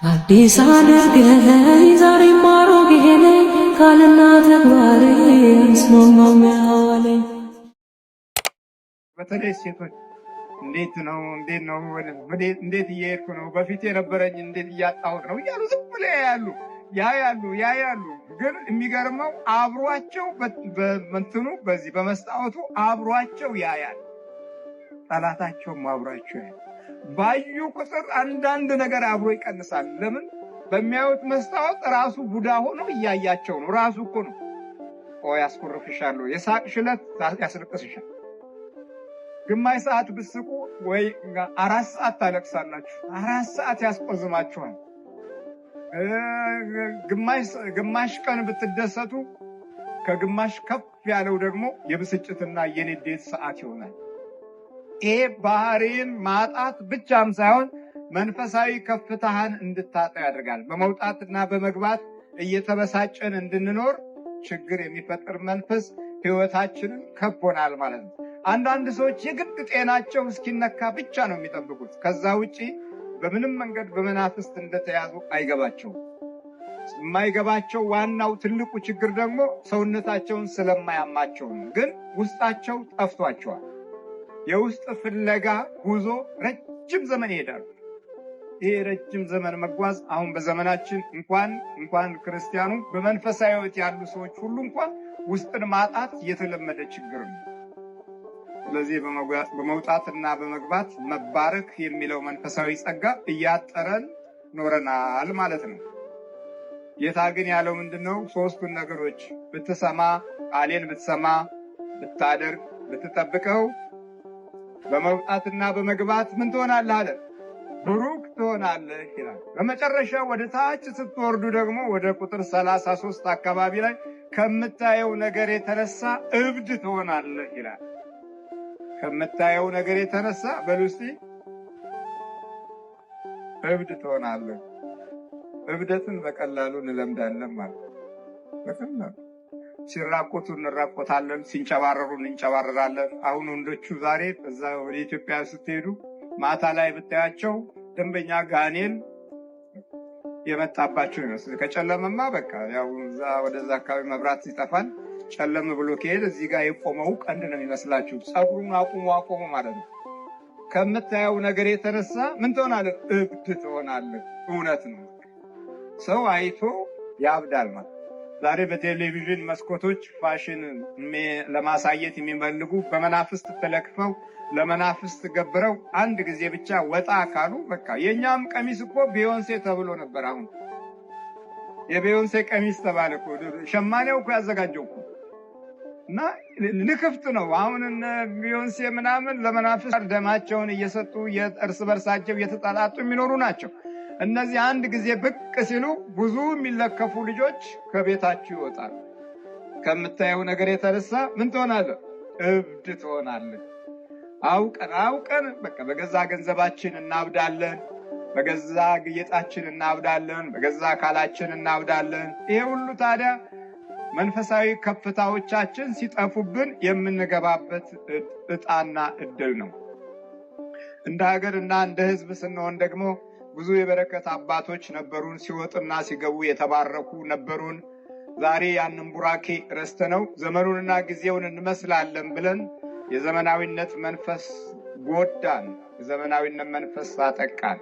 አዲስ አድርገኝ ዛሬም አሮጌ ነኝ ቃልና ተግባሬ እስማማው ያለኝ። በተለይ ሴቶች እንዴት ነው እንዴት እየሄድኩ ነው በፊት የነበረኝ እንዴት እያጣሁት ነው እያሉ ዝም ብለው ያያሉ። ግን የሚገርመው አብሯቸው በመንትኑ በዚህ በመስታወቱ አብሯቸው ያያል። ጠላታቸውም አብሯቸው ያያል። ባዩ ቁጥር አንዳንድ ነገር አብሮ ይቀንሳል። ለምን? በሚያዩት መስታወት ራሱ ቡዳ ሆኖ እያያቸው ነው። ራሱ እኮ ነው። ያስኮርፍሻል፣ የሳቅ ሽለት ያስለቅስሻል። ግማሽ ሰዓት ብስቁ ወይ 4 ሰዓት ታለቅሳላችሁ። 4 ሰዓት ያስቆዝማችኋል። ግማሽ ቀን ብትደሰቱ ከግማሽ ከፍ ያለው ደግሞ የብስጭትና የንዴት ሰዓት ይሆናል። ይሄ ባህሪን ማጣት ብቻም ሳይሆን መንፈሳዊ ከፍታህን እንድታጣ ያደርጋል። በመውጣትና በመግባት እየተበሳጨን እንድንኖር ችግር የሚፈጥር መንፈስ ህይወታችንን ከቦናል ማለት ነው። አንዳንድ ሰዎች የግድ ጤናቸው እስኪነካ ብቻ ነው የሚጠብቁት። ከዛ ውጪ በምንም መንገድ በመናፍስት እንደተያዙ አይገባቸውም። የማይገባቸው ዋናው ትልቁ ችግር ደግሞ ሰውነታቸውን ስለማያማቸው ነው። ግን ውስጣቸው ጠፍቷቸዋል። የውስጥ ፍለጋ ጉዞ ረጅም ዘመን ይሄዳሉ። ይሄ ረጅም ዘመን መጓዝ አሁን በዘመናችን እንኳን ክርስቲያኑ በመንፈሳዊ ህይወት ያሉ ሰዎች ሁሉ እንኳን ውስጥን ማጣት የተለመደ ችግር ነው። ስለዚህ በመውጣትና በመግባት መባረክ የሚለው መንፈሳዊ ጸጋ እያጠረን ኖረናል ማለት ነው። ጌታ ግን ያለው ምንድነው? 3ቱን ነገሮች ብትሰማ፣ ቃሌን ብትሰማ፣ ብታደርግ፣ ብትጠብቀው በመውጣትና በመግባት ምን ትሆናለህ አለ? ብሩክ ትሆናለህ ይላል። በመጨረሻ ወደ ታች ስትወርዱ ደግሞ ወደ ቁጥር 33 አካባቢ ላይ ከምታየው ነገር የተነሳ እብድ ትሆናለህ ይላል። ከምታየው ነገር የተነሳ በሉስቲ እብድ ትሆናለህ። እብደትን በቀላሉ እንለምዳለን ማለት በቀላሉ ሲራቆቱ እንራቆታለን፣ ሲንጨባረሩ እንጨባረራለን። አሁን ወንዶቹ ዛሬ በዛ ወደ ኢትዮጵያ ስትሄዱ ማታ ላይ ብታያቸው ደንበኛ ጋኔል የመጣባቸው ይመስል። ከጨለመማ በቃ ያው ወደዛ አካባቢ መብራት ይጠፋል። ጨለም ብሎ ከሄደ እዚህ ጋር የቆመው ቀንድ ነው የሚመስላችሁ። ጸጉሩን አቁሞ ማለት ነው። ከምታየው ነገር የተነሳ ምን ትሆናለህ? እብድ ትሆናለህ። እውነት ነው። ሰው አይቶ ያብዳል ማለት። ዛሬ በቴሌቪዥን መስኮቶች ፋሽን ለማሳየት የሚፈልጉ በመናፍስት ተለክፈው ለመናፍስት ገብረው አንድ ጊዜ ብቻ ወጣ ካሉ በቃ የኛም ቀሚስ እኮ ቢዮንሴ ተብሎ ነበር። አሁን የቢዮንሴ ቀሚስ ተባለ እኮ። ሸማኔው እኮ ያዘጋጀው እኮ እና ልክፍት ነው። አሁን ቢዮንሴ ምናምን ለመናፍስት ደማቸውን እየሰጡ እርስ በርሳቸው እየተጣጣጡ የሚኖሩ ናቸው። እነዚህ አንድ ጊዜ ብቅ ሲሉ ብዙ የሚለከፉ ልጆች ከቤታችሁ ይወጣሉ። ከምታየው ነገር የተነሳ ምን ትሆናለህ? እብድ ትሆናለህ። አውቀን በቃ በገዛ ገንዘባችን እናብዳለን፣ በገዛ ጌጣችን እናብዳለን፣ በገዛ አካላችን እናብዳለን። ይሄ ሁሉ ታዲያ መንፈሳዊ ከፍታዎቻችን ሲጠፉብን የምንገባበት ዕጣና ዕድል ነው። እንደ ሀገርና እንደ ሕዝብ ስንሆን ደግሞ ብዙ የበረከት አባቶች ነበሩን። ሲወጡና ሲገቡ የተባረኩ ነበሩን። ዛሬ ያንን ቡራኬ ረስተነው ዘመኑንና ጊዜውን እንመስላለን ብለን የዘመናዊነት መንፈስ ጎዳን፣ የዘመናዊነት መንፈስ አጠቃን።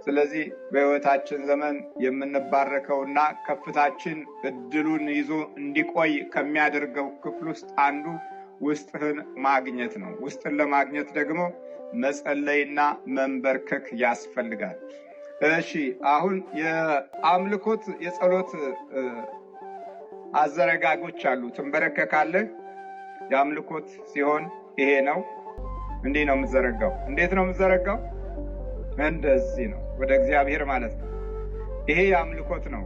ስለዚህ በሕይወታችን ዘመን የምንባረከውና ከፍታችን እድሉን ይዞ እንዲቆይ ከሚያደርገው ክፍል ውስጥ አንዱ ውስጥህን ማግኘት ነው። ውስጥን ለማግኘት ደግሞ መጸለይና መንበርከክ ያስፈልጋል። እሺ፣ አሁን የአምልኮት የጸሎት አዘረጋጎች አሉ። ትንበረከካለህ። የአምልኮት ሲሆን ይሄ ነው። እንዲህ ነው የምትዘረጋው። እንዴት ነው የምትዘረጋው? እንደዚህ ነው፣ ወደ እግዚአብሔር ማለት ነው። ይሄ የአምልኮት ነው።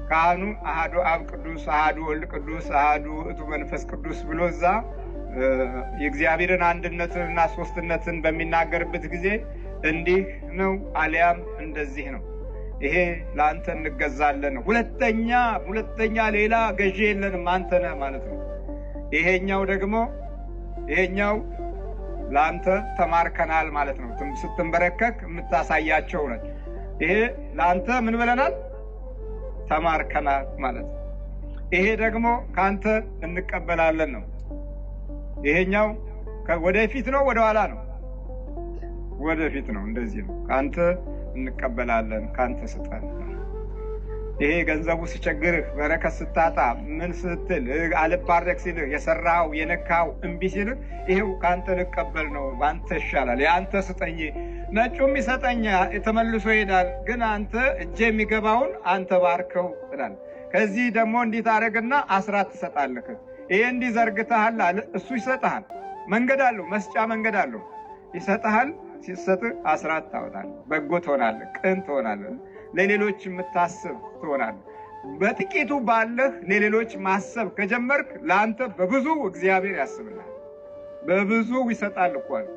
ካህኑ አሃዱ አብ ቅዱስ፣ አሃዱ ወልድ ቅዱስ፣ አሃዱ ውእቱ መንፈስ ቅዱስ ብሎ እዛ የእግዚአብሔርን አንድነትንና ሶስትነትን በሚናገርበት ጊዜ እንዲህ ነው አሊያም እንደዚህ ነው። ይሄ ለአንተ እንገዛለን ነው። ሁለተኛ ሌላ ገዢ የለንም፣ አንተ ነህ ማለት ነው። ይሄኛው ለአንተ ተማርከናል ማለት ነው። ስትንበረከክ የምታሳያቸው ነች። ይሄ ለአንተ ምን ብለናል? ተማርከናል ማለት ነው። ይሄ ደግሞ ካንተ እንቀበላለን ነው። ይሄኛው ወደፊት ነው ወደ ኋላ ነው? ወደፊት ነው። እንደዚህ ነው። ካንተ እንቀበላለን፣ ካንተ ስጠን። ይሄ ገንዘቡ ሲቸግርህ፣ በረከት ስታጣ፣ ምን ስትል አልባረክ ሲልህ፣ የሰራው የነካው እምቢ ሲልህ፣ ይሄው ካንተ ልቀበል ነው፣ ባንተ ይሻላል፣ የአንተ ስጠኝ። ነጩም ይሰጠኛ ተመልሶ ይሄዳል፣ ግን አንተ እጄ የሚገባውን አንተ ባርከው ትላል። ከዚህ ደግሞ እንዲህ ታደርግና አስራት ትሰጣለህ። ይሄ እንዲህ ዘርግተሃል አለ፣ እሱ ይሰጥሃል። መንገድ አለው፣ መስጫ መንገድ አለው። ይሰጥሃል። ሲሰጥህ አስራት ታወጣለህ። በጎ ትሆናለህ፣ ቅን ትሆናለህ፣ ለሌሎች የምታስብ ትሆናለህ። በጥቂቱ ባለህ ለሌሎች ማሰብ ከጀመርክ ለአንተ በብዙ እግዚአብሔር ያስብልሃል። በብዙ ይሰጣል እኮ አለ።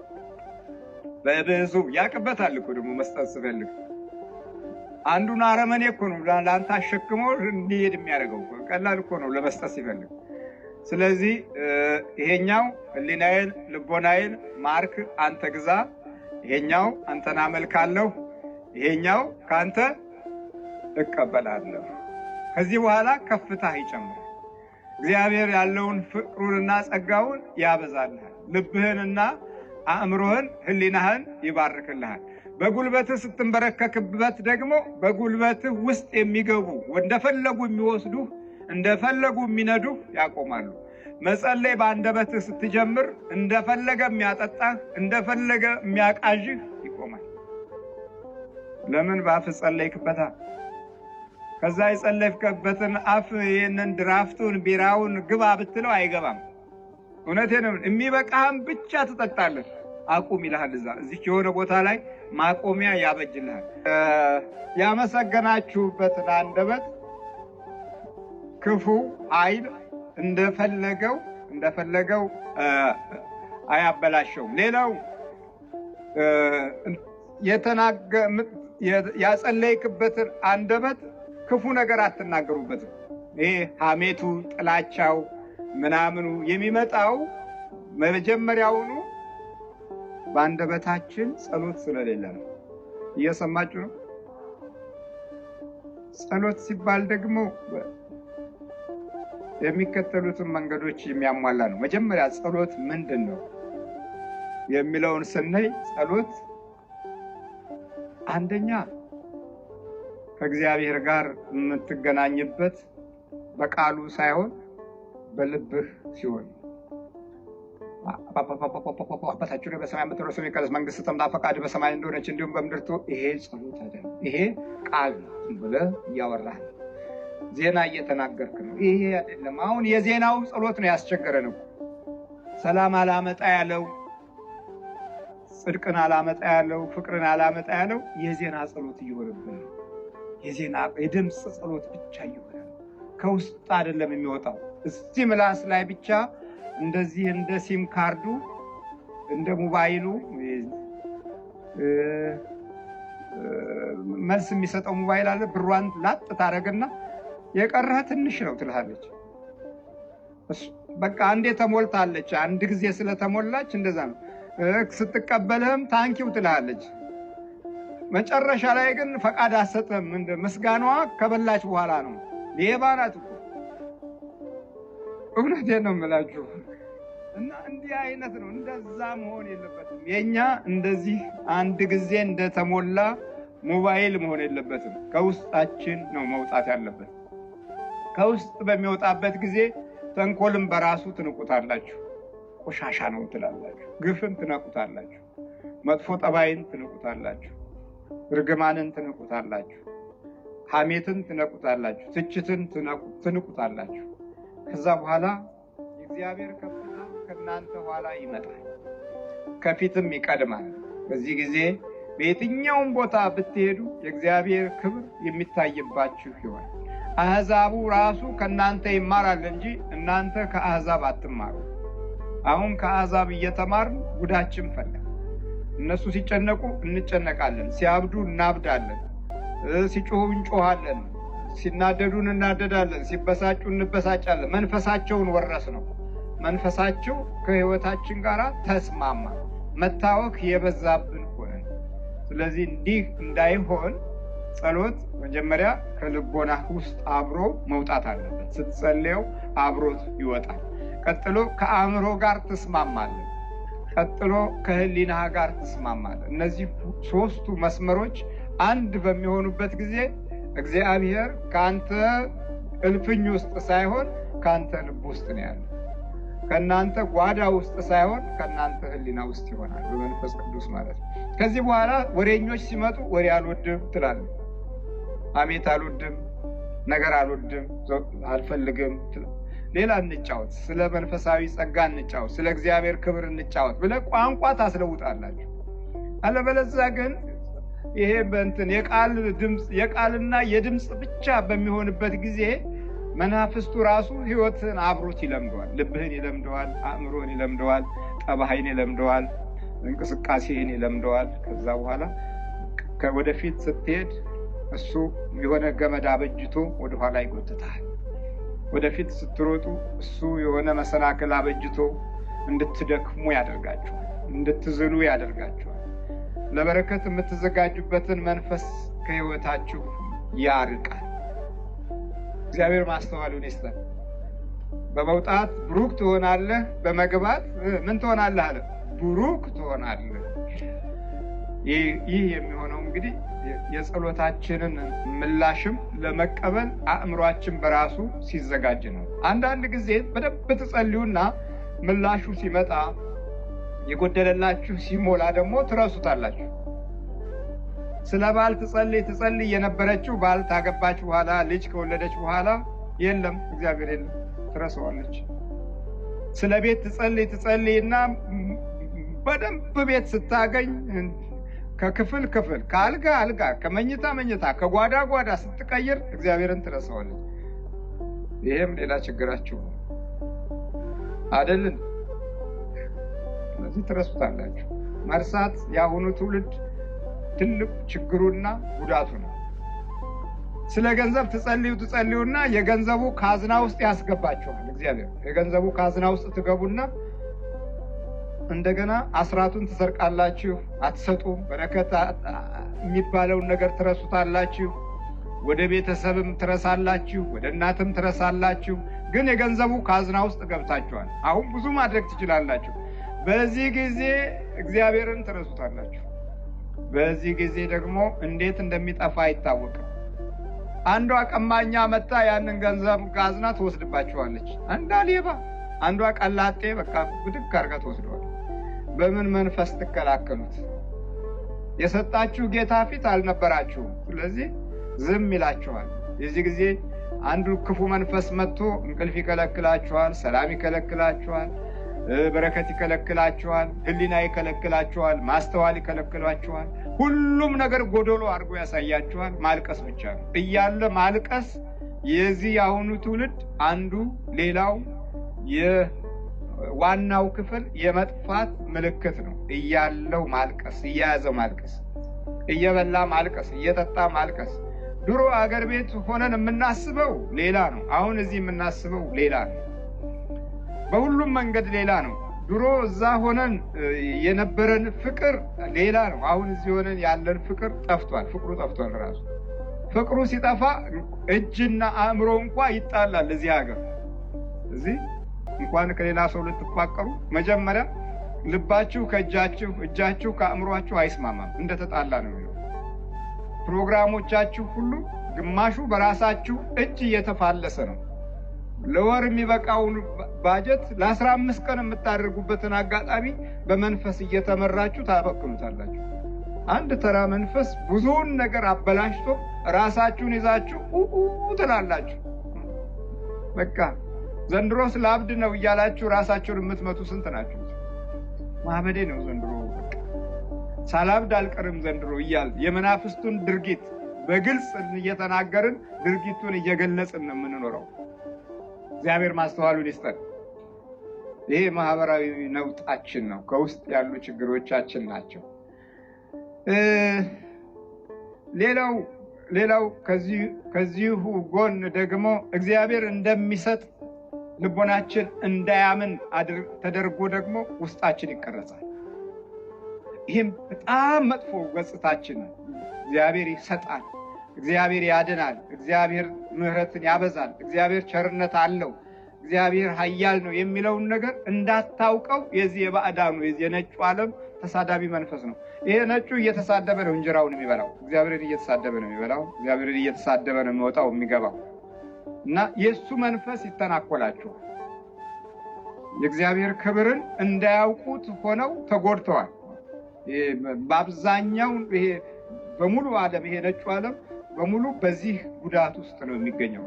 በብዙ ያቅበታል እኮ ደግሞ መስጠት ስፈልግ። አንዱን አረመኔ እኮ ነው ለአንተ አሸክሞ እንዲሄድ የሚያደርገው። ቀላል እኮ ነው ለመስጠት ሲፈልግ። ስለዚህ ይሄኛው ሕሊናዬን ልቦናዬን ማርክ፣ አንተ ግዛ። ይሄኛው አንተን አመልካለሁ፣ ይሄኛው ካንተ እቀበላለሁ። ከዚህ በኋላ ከፍታህ ይጨምራል። እግዚአብሔር ያለውን ፍቅሩንና ጸጋውን ያበዛልሃል። ልብህንና አእምሮህን ሕሊናህን ይባርክልሃል። በጉልበትህ ስትንበረከክበት ደግሞ በጉልበትህ ውስጥ የሚገቡ እንደፈለጉ የሚወስዱህ እንደፈለጉ የሚነዱህ ያቆማሉ። መጸለይ በአንደበትህ ስትጀምር እንደፈለገ የሚያጠጣህ እንደፈለገ የሚያቃዥህ ይቆማል። ለምን? በአፍህ ጸለይክበታ። ከዛ የጸለይክበትን አፍ ይህንን ድራፍቱን ቢራውን ግባ ብትለው አይገባም። እውነቴን ነው። የሚበቃህም ብቻ ትጠጣለህ። አቁም ይልሃል። እዚች የሆነ ቦታ ላይ ማቆሚያ ያበጅልሃል። ያመሰገናችሁበትን አንደበት ክፉ ኃይል እንደፈለገው አያበላሸውም። ሌላው ያጸለይክበትን አንደበት ክፉ ነገር አትናገሩበትም። ይሄ ሐሜቱ፣ ጥላቻው ምናምኑ የሚመጣው መጀመሪያውኑ በአንደበታችን ጸሎት ስለሌለ ነው። እየሰማችሁ ነው? ጸሎት ሲባል ደግሞ የሚከተሉትን መንገዶች የሚያሟላ ነው። መጀመሪያ ጸሎት ምንድን ነው የሚለውን ስናይ ጸሎት አንደኛ ከእግዚአብሔር ጋር የምትገናኝበት በቃሉ ሳይሆን በልብህ ሲሆን አባታችን በሰማይ የምትኖር ስምህ ይቀደስ፣ መንግስትህ ትምጣ፣ ፈቃድህ በሰማይ እንደሆነች እንዲሁም በምድር ትሁን። ይሄ ጸሎት አይደለም። ይሄ ቃል ብለህ እያወራህ ዜና እየተናገርክ ነው። ይሄ አይደለም። አሁን የዜናው ጸሎት ነው ያስቸገረን እኮ። ሰላም አላመጣ ያለው፣ ጽድቅን አላመጣ ያለው፣ ፍቅርን አላመጣ ያለው የዜና ጸሎት እየሆነብን ነው። የድምፅ ጸሎት ብቻ እየሆነ ነው። ከውስጥ አይደለም የሚወጣው። እስቲ ምላስ ላይ ብቻ እንደዚህ እንደ ሲም ካርዱ እንደ ሞባይሉ መልስ የሚሰጠው ሞባይል አለ። ብሯን ላጥ ታደርግና የቀረህ ትንሽ ነው ትልሃለች። በቃ አንዴ ተሞልታለች። አንድ ጊዜ ስለተሞላች እንደዛ ነው። ስትቀበልህም ታንኪው ትልሃለች። መጨረሻ ላይ ግን ፈቃድ አትሰጥህም። ምስጋናዋ ከበላች በኋላ ነው። ሌባ ናት እኮ። እውነቴን ነው የምላችሁ። እና እንዲህ አይነት ነው። እንደዛ መሆን የለበትም። የኛ እንደዚህ አንድ ጊዜ እንደተሞላ ሞባይል መሆን የለበትም። ከውስጣችን ነው መውጣት ያለበት። ከውስጥ በሚወጣበት ጊዜ ተንኮልም በራሱ ትንቁታላችሁ። ቆሻሻ ነው ትላላችሁ። ግፍን ትነቁታላችሁ። መጥፎ ጠባይን ትንቁታላችሁ። ርግማንን ትንቁታላችሁ። ሐሜትን ትነቁታላችሁ። ትችትን ትንቁታላችሁ። ከዛ በኋላ የእግዚአብሔር ከፍታ ከእናንተ ኋላ ይመጣል፣ ከፊትም ይቀድማል። በዚህ ጊዜ በየትኛውም ቦታ ብትሄዱ የእግዚአብሔር ክብር የሚታይባችሁ ይሆናል። አሕዛቡ ራሱ ከእናንተ ይማራል እንጂ እናንተ ከአሕዛብ አትማሩ። አሁን ከአሕዛብ እየተማርን ጉዳችን ፈላ። እነሱ ሲጨነቁ እንጨነቃለን፣ ሲያብዱ እናብዳለን፣ ሲጮሁ እንጮሃለን፣ ሲናደዱ እናደዳለን፣ ሲበሳጩ እንበሳጫለን። መንፈሳቸውን ወረስ ነው። መንፈሳቸው ከሕይወታችን ጋር ተስማማ። መታወክ የበዛብን ሆነ። ስለዚህ እንዲህ እንዳይሆን ጸሎት መጀመሪያ ከልቦና ውስጥ አብሮ መውጣት አለበት። ስትጸልየው አብሮት ይወጣል። ቀጥሎ ከአእምሮ ጋር ትስማማለህ። ቀጥሎ ከህሊና ጋር ትስማማለህ። እነዚህ ሶስቱ መስመሮች አንድ በሚሆኑበት ጊዜ እግዚአብሔር ካንተ እልፍኝ ውስጥ ሳይሆን ካንተ ልብ ውስጥ ነው ያለው። ከናንተ ጓዳ ውስጥ ሳይሆን ከናንተ ህሊና ውስጥ ይሆናል በመንፈስ ቅዱስ ማለት ነው። ከዚህ በኋላ ወሬኞች ሲመጡ ወሬ አልወድም ትላለህ። አሜት አልወድም፣ ነገር አልወድም፣ አልፈልግም። ሌላ እንጫወት፣ ስለ መንፈሳዊ ጸጋ እንጫወት፣ ስለ እግዚአብሔር ክብር እንጫወት ብለህ ቋንቋ ታስለውጣላችሁ። አለበለዚያ ግን ይሄ በእንትን የቃል ድምጽ የቃልና የድምጽ ብቻ በሚሆንበት ጊዜ መናፍስቱ ራሱ ህይወትን አብሮት ይለምደዋል። ልብህን ይለምደዋል፣ አእምሮህን ይለምደዋል፣ ጠባይን ይለምደዋል፣ እንቅስቃሴህን ይለምደዋል። ከዛ በኋላ ወደፊት ስትሄድ እሱ የሆነ ገመድ አበጅቶ ወደ ኋላ ይጎትታል። ወደፊት ስትሮጡ እሱ የሆነ መሰናክል አበጅቶ እንድትደክሙ ያደርጋችኋል፣ እንድትዝሉ ያደርጋችኋል። ለበረከት የምትዘጋጁበትን መንፈስ ከህይወታችሁ ያርቃል። እግዚአብሔር ማስተዋሉን ይስጠን። በመውጣት ብሩክ ትሆናለህ፣ በመግባት ምን ትሆናለህ አለ? ብሩክ ትሆናለህ። ይህ የሚሆነው እንግዲህ የጸሎታችንን ምላሽም ለመቀበል አእምሯችን በራሱ ሲዘጋጅ ነው። አንዳንድ ጊዜ በደንብ ትጸልዩና ምላሹ ሲመጣ የጎደለላችሁ ሲሞላ ደግሞ ትረሱታላችሁ። ስለ ባል ትጸልይ የነበረችው ባል ታገባች በኋላ ልጅ ከወለደች በኋላ የለም እግዚአብሔር የለም ትረሳዋለች። ስለ ቤት ትጸልይና በደንብ ቤት ስታገኝ ከክፍል ክፍል ከአልጋ አልጋ ከመኝታ መኝታ ከጓዳ ጓዳ ስትቀይር እግዚአብሔርን ትረሳዋለች። ይሄም ሌላ ችግራችሁ አይደለም። ስለዚህ ትረሱታላችሁ። መርሳት የአሁኑ ትውልድ ትልቅ ችግሩና ጉዳቱ ነው። ስለ ገንዘብ ትጸልዩና የገንዘቡ ካዝና ውስጥ ያስገባችኋል እግዚአብሔር። የገንዘቡ ካዝና ውስጥ ትገቡና እንደገና አስራቱን ትሰርቃላችሁ፣ አትሰጡም። በረከት የሚባለውን ነገር ትረሱታላችሁ። ወደ ቤተሰብም ትረሳላችሁ፣ ወደ እናትም ትረሳላችሁ። ግን የገንዘቡ ካዝና ውስጥ ገብታችኋል። አሁን ብዙ ማድረግ ትችላላችሁ። በዚህ ጊዜ እግዚአብሔርን ትረሱታላችሁ። በዚህ ጊዜ ደግሞ እንዴት እንደሚጠፋ አይታወቅም። አንዷ ቀማኛ መጣ ያንን ገንዘብ ካዝና ትወስድባችኋለች። አንዷ ሌባ፣ አንዷ ቀላጤ በቃ ብድግ አድርጋ ትወስደዋለች። በምን መንፈስ ትከላከሉት? የሰጣችሁ ጌታ ፊት አልነበራችሁም። ስለዚህ ዝም ይላችኋል። የዚህ ጊዜ አንዱ ክፉ መንፈስ መጥቶ እንቅልፍ ይከለክላችኋል፣ ሰላም ይከለክላችኋል፣ በረከት ይከለክላችኋል፣ ህሊና ይከለክላችኋል፣ ማስተዋል ይከለክላችኋል። ሁሉም ነገር ጎዶሎ አድርጎ ያሳያችኋል። ማልቀስ ብቻ ነው እያለ ማልቀስ የዚህ የአሁኑ ትውልድ አንዱ ሌላው የዋናው ክፍል የመጥፋት ምልክት ነው። እያለው ማልቀስ፣ እየያዘው ማልቀስ፣ እየበላ ማልቀስ፣ እየጠጣ ማልቀስ። ድሮ አገር ቤት ሆነን የምናስበው ሌላ ነው። አሁን እዚህ የምናስበው ሌላ ነው። በሁሉም መንገድ ሌላ ነው። ድሮ እዛ ሆነን የነበረን ፍቅር ሌላ ነው። አሁን እዚህ ሆነን ያለን ፍቅር ጠፍቷል። ፍቅሩ ጠፍቷል። ራሱ ፍቅሩ ሲጠፋ እጅና አእምሮ እንኳ ይጣላል። እዚህ ሀገር እዚህ እንኳን ከሌላ ሰው ልትፋቀሩ መጀመሪያ ልባችሁ ከእጃችሁ እጃችሁ ከአእምሯችሁ አይስማማም። እንደተጣላ ነው የሚለው። ፕሮግራሞቻችሁ ሁሉ ግማሹ በራሳችሁ እጅ እየተፋለሰ ነው። ለወር የሚበቃውን ባጀት ለ15 ቀን የምታደርጉበትን አጋጣሚ በመንፈስ እየተመራችሁ ታበክኑታላችሁ። አንድ ተራ መንፈስ ብዙውን ነገር አበላሽቶ ራሳችሁን ይዛችሁ ትላላችሁ። በቃ ዘንድሮስ ለአብድ ነው እያላችሁ ራሳችሁን የምትመቱ ስንት ናችሁ? ማህበዴ ነው ዘንድሮ በቃ ሳላብድ አልቀርም ዘንድሮ እያል የመናፍስቱን ድርጊት በግልጽ እየተናገርን ድርጊቱን እየገለጽን ነው የምንኖረው። እግዚአብሔር ማስተዋሉን ይስጠን። ይሄ ማህበራዊ ነውጣችን ነው። ከውስጥ ያሉ ችግሮቻችን ናቸው። ሌላው ከዚሁ ጎን ደግሞ እግዚአብሔር እንደሚሰጥ ልቦናችን እንዳያምን ተደርጎ ደግሞ ውስጣችን ይቀረጻል። ይህም በጣም መጥፎ ገጽታችን ነው። እግዚአብሔር ይሰጣል፣ እግዚአብሔር ያድናል፣ እግዚአብሔር ምሕረትን ያበዛል፣ እግዚአብሔር ቸርነት አለው፣ እግዚአብሔር ኃያል ነው የሚለውን ነገር እንዳታውቀው የዚህ የባዕዳኑ የዚህ የነጩ ዓለም ተሳዳቢ መንፈስ ነው። ይሄ ነጩ እየተሳደበ ነው እንጀራውን የሚበላው፣ እግዚአብሔርን እየተሳደበ ነው የሚበላው፣ እግዚአብሔርን እየተሳደበ ነው የሚወጣው የሚገባው። እና የሱ መንፈስ ይተናኮላቸዋል። የእግዚአብሔር ክብርን እንዳያውቁት ሆነው ተጎድተዋል። በአብዛኛው ይሄ በሙሉ ዓለም ይሄ ነጩ ዓለም በሙሉ በዚህ ጉዳት ውስጥ ነው የሚገኘው።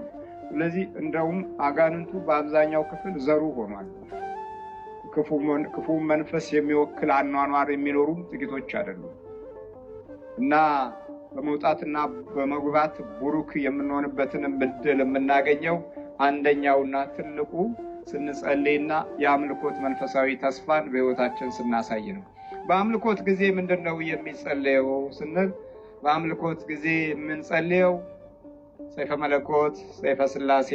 ስለዚህ እንደውም አጋንንቱ በአብዛኛው ክፍል ዘሩ ሆኗል። ክፉ መንፈስ የሚወክል አኗኗር የሚኖሩ ጥቂቶች አይደሉም። እና በመውጣትና በመግባት ቡሩክ የምንሆንበትን ዕድል የምናገኘው አንደኛውና ትልቁ ስንጸልይና የአምልኮት መንፈሳዊ ተስፋን በሕይወታችን ስናሳይ ነው። በአምልኮት ጊዜ ምንድነው የሚጸለየው ስንል በአምልኮት ጊዜ የምንጸልየው ሰይፈ መለኮት፣ ሰይፈ ሥላሴ፣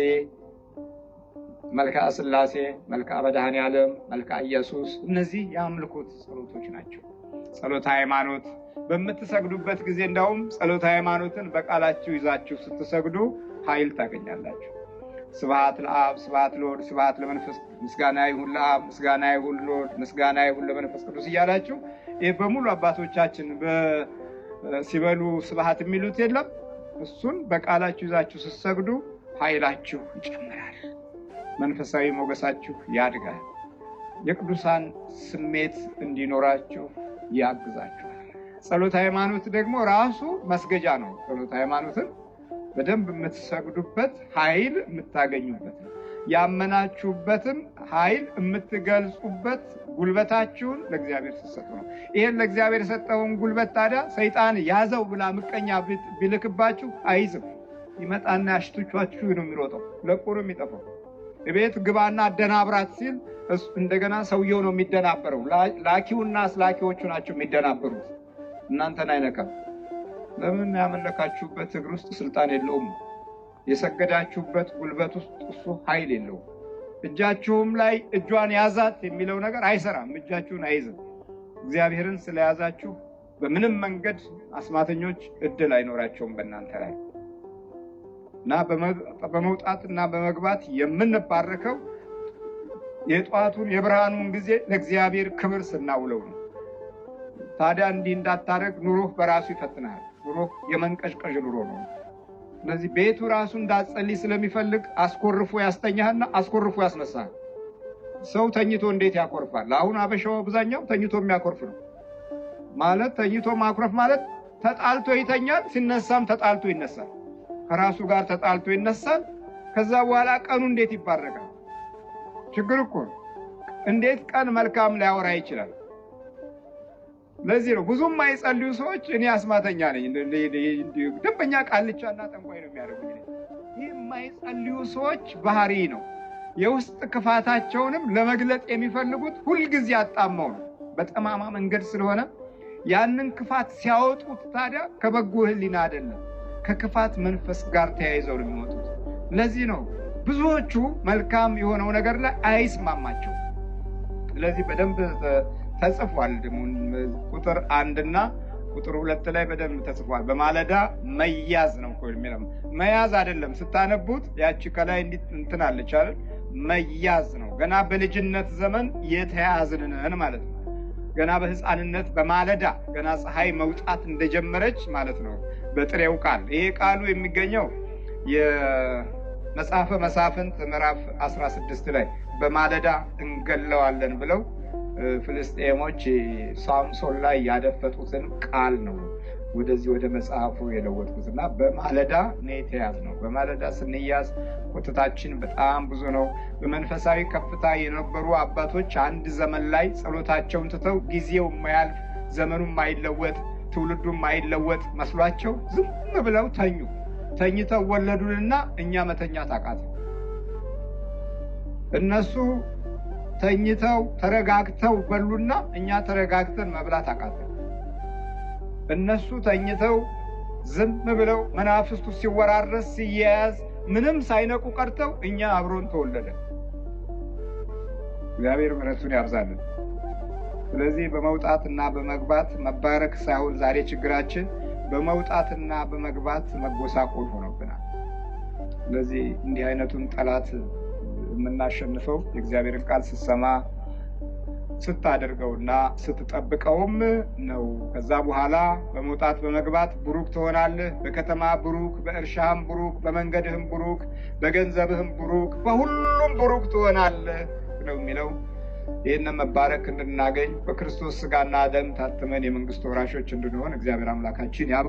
መልክዓ ሥላሴ፣ መልክዓ መድኃኔዓለም፣ መልክዓ ኢየሱስ እነዚህ የአምልኮት ጸሎቶች ናቸው። ጸሎተ ሃይማኖት በምትሰግዱበት ጊዜ እንዳውም ጸሎተ ሃይማኖትን በቃላችሁ ይዛችሁ ስትሰግዱ ኃይል ታገኛላችሁ። ስብሐት ለአብ፣ ስብሐት ለወልድ፣ ስብሐት ለመንፈስ ቅዱስ፣ ምስጋና ይሁን ለአብ፣ ምስጋና ይሁን ለወልድ፣ ምስጋና ይሁን ለመንፈስ ቅዱስ እያላችሁ ይህ በሙሉ አባቶቻችን ሲበሉ ስብሐት የሚሉት የለም። እሱን በቃላችሁ ይዛችሁ ስትሰግዱ ኃይላችሁ ይጨምራል፣ መንፈሳዊ ሞገሳችሁ ያድጋል፣ የቅዱሳን ስሜት እንዲኖራችሁ ያግዛችኋል። ጸሎተ ሃይማኖት ደግሞ ራሱ መስገጃ ነው። ጸሎተ ሃይማኖትን በደንብ የምትሰግዱበት ኃይል የምታገኙበት ነው። ያመናችሁበትን ኃይል የምትገልጹበት ጉልበታችሁን ለእግዚአብሔር ስትሰጡ ነው። ይሄን ለእግዚአብሔር የሰጠውን ጉልበት ታዲያ ሰይጣን ያዘው ብላ ምቀኛ ቢልክባችሁ አይዝም። ይመጣና ያሽቱቻችሁ ነው የሚሮጠው፣ ለቁር የሚጠፋው። ቤት ግባና አደናብራት ሲል እንደገና ሰውየው ነው የሚደናበረው። ላኪውና አስላኪዎቹ ናቸው የሚደናበሩት። እናንተን አይነካም። ለምን? ያመለካችሁበት እግር ውስጥ ስልጣን የለውም። የሰገዳችሁበት ጉልበት ውስጥ እሱ ኃይል የለውም። እጃችሁም ላይ እጇን ያዛት የሚለው ነገር አይሰራም። እጃችሁን አይዝም። እግዚአብሔርን ስለያዛችሁ በምንም መንገድ አስማተኞች እድል አይኖራቸውም በእናንተ ላይ። እና በመውጣትና በመግባት የምንባረከው የጧቱን የብርሃኑን ጊዜ ለእግዚአብሔር ክብር ስናውለው ነው። ታዲያ እንዲህ እንዳታረግ ኑሮህ በራሱ ይፈትናል። ኑሮህ የመንቀዥቀዥ ኑሮ ነው። ስለዚህ ቤቱ ራሱ እንዳትጸልይ ስለሚፈልግ አስኮርፎ ያስተኛህና አስኮርፎ ያስነሳል። ሰው ተኝቶ እንዴት ያኮርፋል? አሁን አበሻው አብዛኛው ተኝቶ የሚያኮርፍ ነው። ማለት ተኝቶ ማኩረፍ ማለት ተጣልቶ ይተኛል፣ ሲነሳም ተጣልቶ ይነሳል። ከራሱ ጋር ተጣልቶ ይነሳል። ከዛ በኋላ ቀኑ እንዴት ይባረካል? ችግር እኮ ነው። እንዴት ቀን መልካም ሊያወራ ይችላል? ለዚህ ነው ብዙም የማይጸልዩ ሰዎች እኔ አስማተኛ ነኝ ደንበኛ ቃልቻና ጠንቋይ ነው የሚያደርጉኝ። ይህ የማይጸልዩ ሰዎች ባህሪ ነው። የውስጥ ክፋታቸውንም ለመግለጥ የሚፈልጉት ሁልጊዜ አጣመው ነው፣ በጠማማ መንገድ ስለሆነ ያንን ክፋት ሲያወጡት ታዲያ ከበጎ ሕሊና አይደለም ከክፋት መንፈስ ጋር ተያይዘው ነው የሚወጡት። ለዚህ ነው ብዙዎቹ መልካም የሆነው ነገር ላይ አይስማማቸው። ስለዚህ በደንብ ተጽፏል። ቁጥር 1 እና ቁጥር 2 ላይ በደንብ ተጽፏል። በማለዳ መያዝ ነው እኮ የሚለው። መያዝ አይደለም ስታነቡት ያቺ ከላይ እንትን አለች አይደል? መያዝ ነው። ገና በልጅነት ዘመን የተያዝንን ማለት ነው። ገና በሕፃንነት በማለዳ ገና ፀሐይ መውጣት እንደጀመረች ማለት ነው በጥሬው ቃል። ይሄ ቃሉ የሚገኘው የመጽሐፈ መሳፍንት ምዕራፍ 16 ላይ በማለዳ እንገለዋለን ብለው ፍልስጤሞች ሳምሶን ላይ ያደፈጡትን ቃል ነው ወደዚህ ወደ መጽሐፉ የለወጥኩትና በማለዳ ነው የተያዝነው። በማለዳ ስንያዝ ቁጥታችን በጣም ብዙ ነው። በመንፈሳዊ ከፍታ የነበሩ አባቶች አንድ ዘመን ላይ ጸሎታቸውን ትተው ጊዜው የማያልፍ ዘመኑ የማይለወጥ ትውልዱ የማይለወጥ መስሏቸው ዝም ብለው ተኙ። ተኝተው ወለዱንና እኛ መተኛት አቃተን። እነሱ ተኝተው ተረጋግተው በሉና እኛ ተረጋግተን መብላት አቃተን። እነሱ ተኝተው ዝም ብለው መናፍስቱ ሲወራረስ ሲያያዝ ምንም ሳይነቁ ቀርተው እኛ አብሮን ተወለደ። እግዚአብሔር ምሕረቱን ያብዛልን። ስለዚህ በመውጣትና በመግባት መባረክ ሳይሆን ዛሬ ችግራችን በመውጣትና በመግባት መጎሳቆል ሆኖብናል። ስለዚህ እንዲህ አይነቱን ጠላት የምናሸንፈው የእግዚአብሔርን ቃል ስትሰማ ስታደርገውና ስትጠብቀውም ነው። ከዛ በኋላ በመውጣት በመግባት ብሩክ ትሆናለህ። በከተማ ብሩክ፣ በእርሻህም ብሩክ፣ በመንገድህም ብሩክ፣ በገንዘብህም ብሩክ፣ በሁሉም ብሩክ ትሆናለህ ነው የሚለው። ይህንን መባረክ እንድናገኝ በክርስቶስ ሥጋና ደም ታትመን የመንግስቱ ወራሾች እንድንሆን እግዚአብሔር አምላካችን ያብቃ።